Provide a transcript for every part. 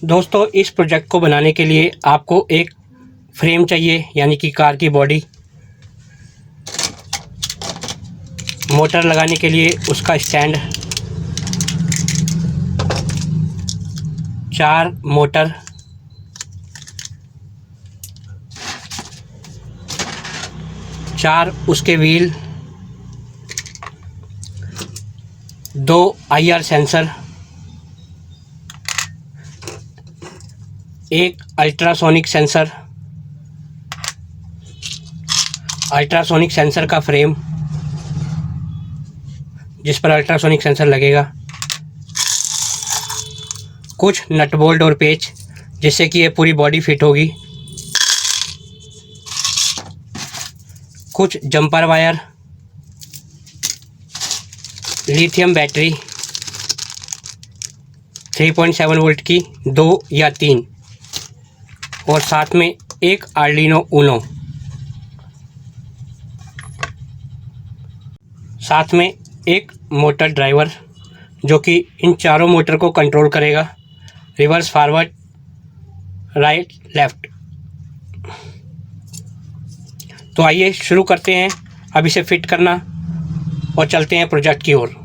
दोस्तों, इस प्रोजेक्ट को बनाने के लिए आपको एक फ्रेम चाहिए, यानी कि कार की बॉडी। मोटर लगाने के लिए उसका स्टैंड, 4 मोटर, चार उसके व्हील, 2 IR सेंसर, एक अल्ट्रासोनिक सेंसर, अल्ट्रासोनिक सेंसर का फ्रेम जिस पर अल्ट्रासोनिक सेंसर लगेगा, कुछ नट बोल्ट और पेच जिससे कि ये पूरी बॉडी फिट होगी, कुछ jumper wire, lithium battery 3.7 volt की 2 या 3, और साथ में एक आर्डिनो ऊनो, साथ में एक मोटर ड्राइवर जो कि इन चारों मोटर को कंट्रोल करेगा, रिवर्स, फॉरवर्ड, राइट, लेफ़्ट। तो आइए शुरू करते हैं अब इसे फिट करना और चलते हैं प्रोजेक्ट की ओर।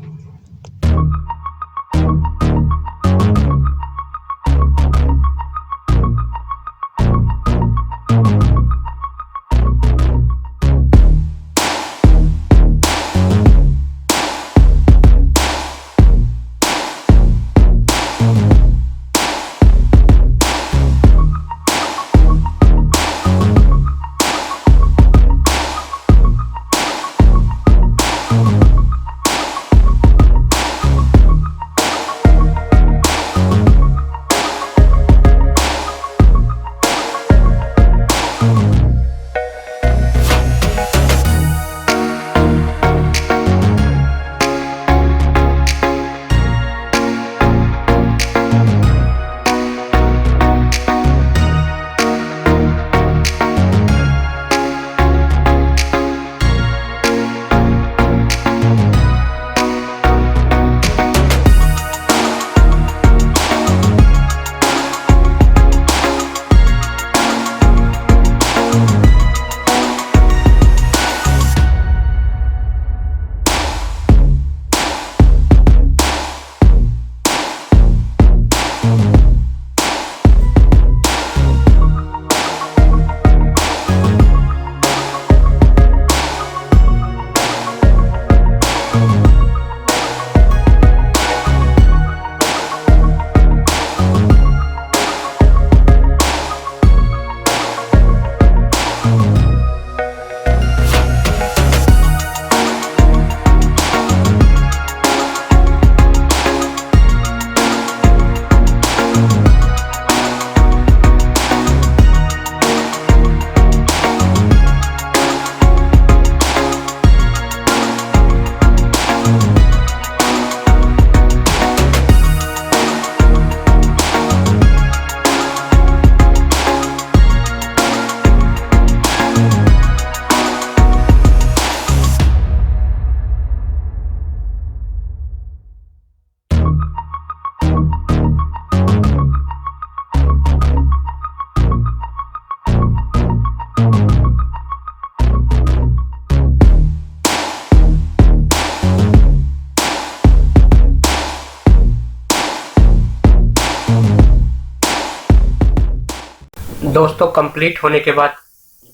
दोस्तों कंप्लीट होने के बाद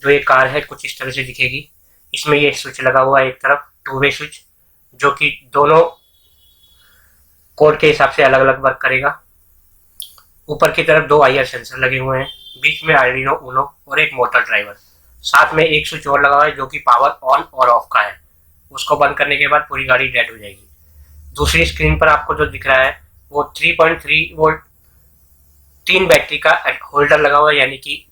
जो ये कार है कुछ इस तरह से दिखेगी। इसमें ये स्विच लगा हुआ है, एक तरफ 2 वे स्विच, जो कि दोनों कोड के हिसाब से अलग अलग वर्क करेगा। ऊपर की तरफ 2 IR सेंसर लगे हुए हैं, बीच में आर्डिनो उनो और एक मोटर ड्राइवर। साथ में एक स्विच और लगा हुआ है जो कि पावर ऑन और ऑफ का है। उसको बंद करने के बाद पूरी गाड़ी डेड हो जाएगी। दूसरी स्क्रीन पर आपको जो दिख रहा है वो 3.3 वोल्ट 3 बैटरी का होल्डर लगा हुआ है, यानी कि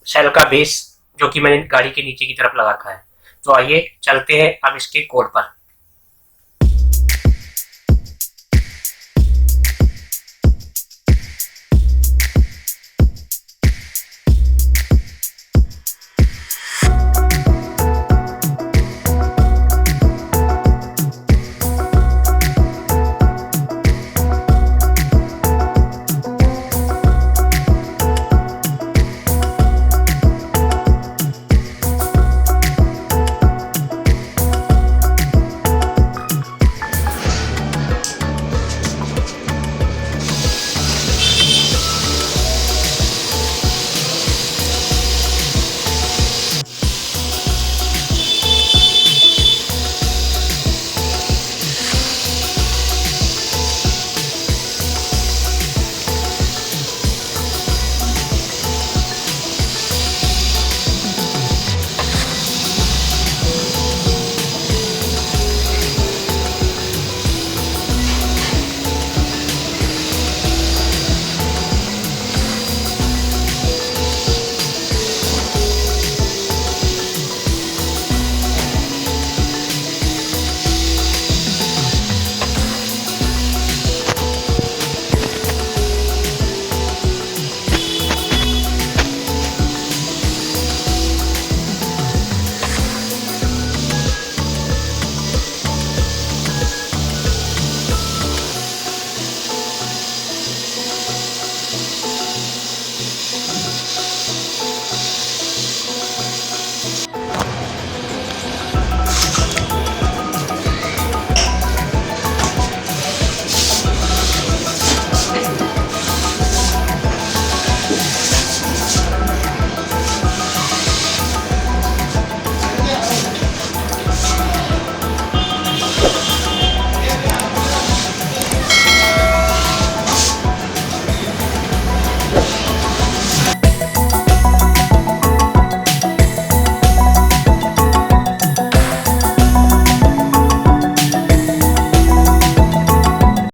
सेल का बेस, जो कि मैंने गाड़ी के नीचे की तरफ लगा रखा है। तो आइए चलते हैं अब इसके कोड पर।